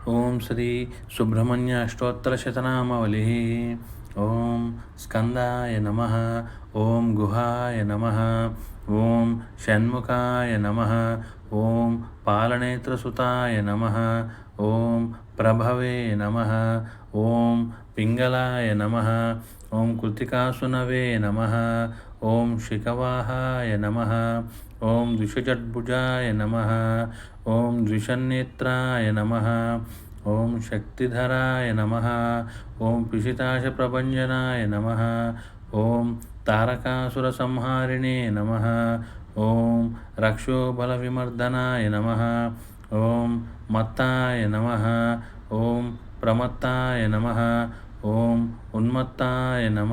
ఓం శ్రీ సుబ్రహ్మణ్య అష్టోత్తరశతనామావళి. ఓం స్కందాయ నమ. ఓం గుహాయ నమ. ఓం షణ్ముఖాయ నమ. ఓం పాలనేత్రసుతాయ నమ. ఓం ప్రభవే నమ. ఓం పింగళాయ నమ. ఓం కృతికాసునవే నమ. ఓం శిఖవాహాయ నమ. ఓం ద్విషజడ్భుజాయ నమ. ఓం ద్విషన్నేత్రాయ నమ. ఓం శక్తిధరాయ నమ. ఓం పిశితాశప్రభంజనాయ నమ. ఓం తారకాసురసంహారిణే నమ. ఓం రక్షోబలవిమర్దనాయ నమ. ఓం మత్తాయ నమ. ఓం ప్రమత్తాయ నమ. ఓం ఉన్మత్తాయ నమ.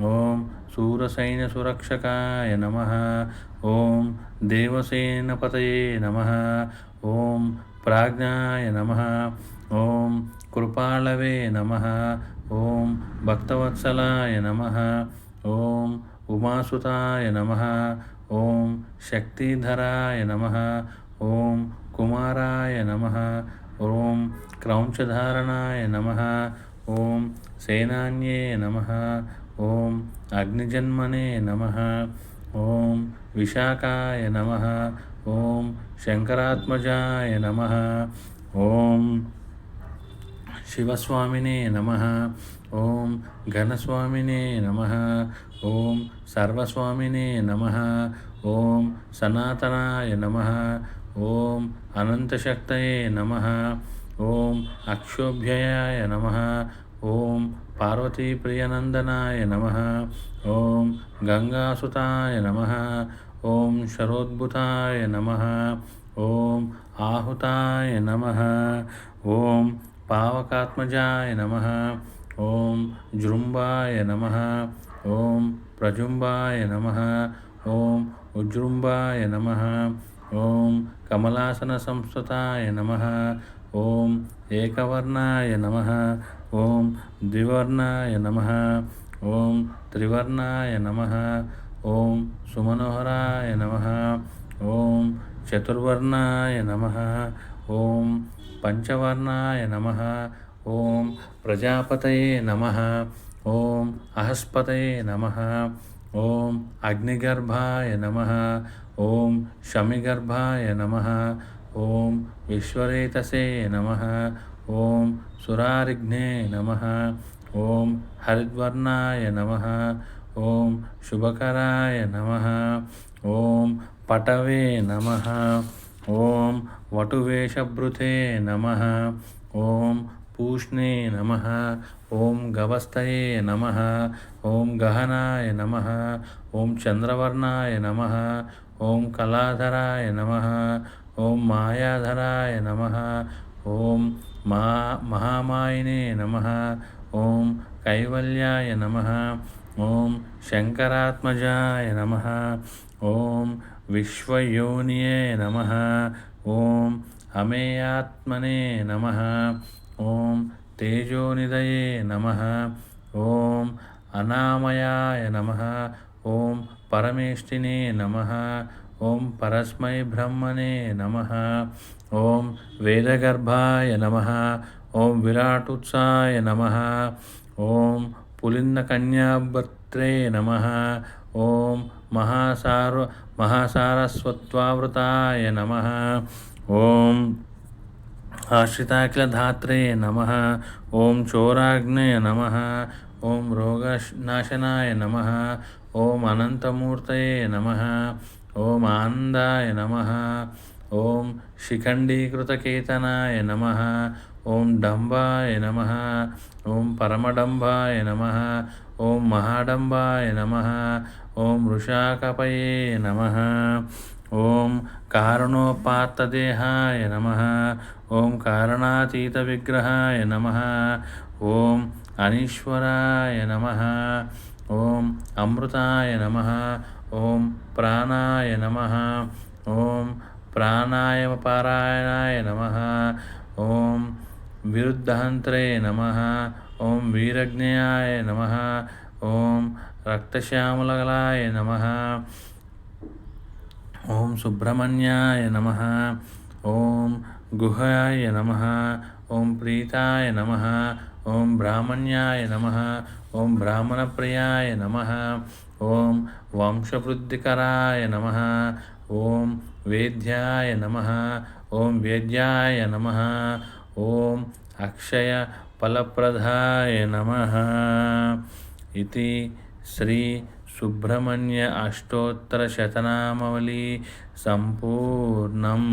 ఓం శూరసైన్యసురక్షకాయ నమ. ఓం దేవసేనపతయే నమ. ఓం ప్రాజ్ఞాయ నమ. ఓం కృపాళవే నమ. ఓం భక్తవత్సలాయ నమ. ఓం ఉమాసుతాయ నమ. ఓం శక్తిధరాయ నమ. ఓం కుమారాయ నమ. ఓం క్రౌంచధారణాయ నమ. ఓం సేనాన్యే నమ. ఓం అగ్నిజన్మనే నమ. ఓం విశాఖాయ నమ. ఓం శంకరాత్మజాయ నమ. ఓం శివస్వామినే నమ. ఓం ఘనస్వామినే నమ. ఓం సర్వస్వామినే నమ. ఓం సనాతనాయ నమ. ఓం అనంతశక్తయే నమ. ఓం అక్షోభ్యయాయ నమ. ఓం పార్వతీప్రియనందనాయ నమ. ఓం గంగాసుతాయ నమ. ఓం శరోద్భుతాయ నమ. ఓం ఆహుతాయ నమ. ఓం పావకాత్మజాయ నమ. ఓం జృంభాయ నమ. ఓం ప్రజుంభాయ నమ. ఓం ఉజృంభాయ నమ. ఓం కమలాసన సంస్థితాయ నమ. ఓం ఏకవర్ణాయ నమ. ఓం ద్వివర్ణాయ నమ. ఓం త్రివర్ణాయ నమ. ఓం సుమనోహరాయ నమ. ఓం చతుర్వర్ణాయ నమ. ఓం పంచవర్ణాయ నమ. ఓం ప్రజాపతయే నమ. ఓం అహస్పతయే నమ. ఓం అగ్నిగర్భాయ నమ. ఓం శమిగర్భాయ నమ. ఓం విశ్వరేతసే నమ. ఓం సురారిఘ్నే నమ. ఓం హరిద్వర్ణాయ నమ. ఓం శుభకరాయ నమ. ఓం పటవే నమ. ఓం వటువేషభృతే నమ. ఓం పూష్ణే నమ. ఓం గవస్తయే నమ. ఓం గహనాయ నమ. ఓం చంద్రవర్ణాయ నమ. ఓం కళాధరాయ నమ. ఓం మాయాధరాయ నమ. ఓం మహామాయినే నమ. ఓం కైవల్యాయ నమ. ఓం శంకరాత్మజాయ నమ. ఓం విశ్వయోనియే నమ. ఓం అమేయాత్మనే నమ. ఓం తేజోనిదయే నమ. ఓం అనామయాయ నమ. ఓం పరమేష్ఠినే నమ. ఓం పరస్మై బ్రహ్మణే నమ. ఓం వేదగర్భాయ నమ. ఓం విరాటుత్సాయ నమ. ఓం పులిందకన్యాభర్త్రే నమ. ఓం మహాసారస్వత్వావృతాయ నమ. ఓం ఆశ్రితాఖిలధాత్రే నమ. ఓం చోరాగ్నయ నమ. ఓం రోగనాశనాయ నమ. ఓం అనంతమూర్తయే నమ. ఓం ఆనందాయ నమ. ఓం శిఖండీకృతకేతనాయ నమ. ఓం డంబాయ నమ. ఓం పరమడంబాయ నమ. ఓం మహాడంబాయ నమ. ఓం వృషాకపయే నమ. ఓం కారణోపాత్తదేహాయ నమ. ఓం కారణాతీతవిగ్రహాయ నమ. ఓం అనీశ్వరాయ నమ. ఓం అమృతాయ నమ. ఓం ప్రాణాయ నమ. ఓం ప్రాణాయామపారాయణాయ నమ. ఓం విరుద్ధహంత్రే నమ. ఓం వీరజ్ఞాయ నమ. ఓం రక్తశ్యామలాయ నమ. ఓం సుబ్రహ్మణ్యాయ నమ. ఓం గుహాయ నమః. ఓం ప్రీతాయ నమః. ఓం బ్రాహ్మణ్యాయ నమః. ఓం బ్రాహ్మణప్రియాయ నమః. ఓం వంశవృద్ధికరాయ నమః. ఓం వేద్యాయ నమః. ఓం వేద్యాయ నమః. ఓం అక్షయ ఫలప్రదాయ నమః. ఇది శ్రీ సుబ్రహ్మణ్య అష్టోత్తర శతనామావళి సంపూర్ణం.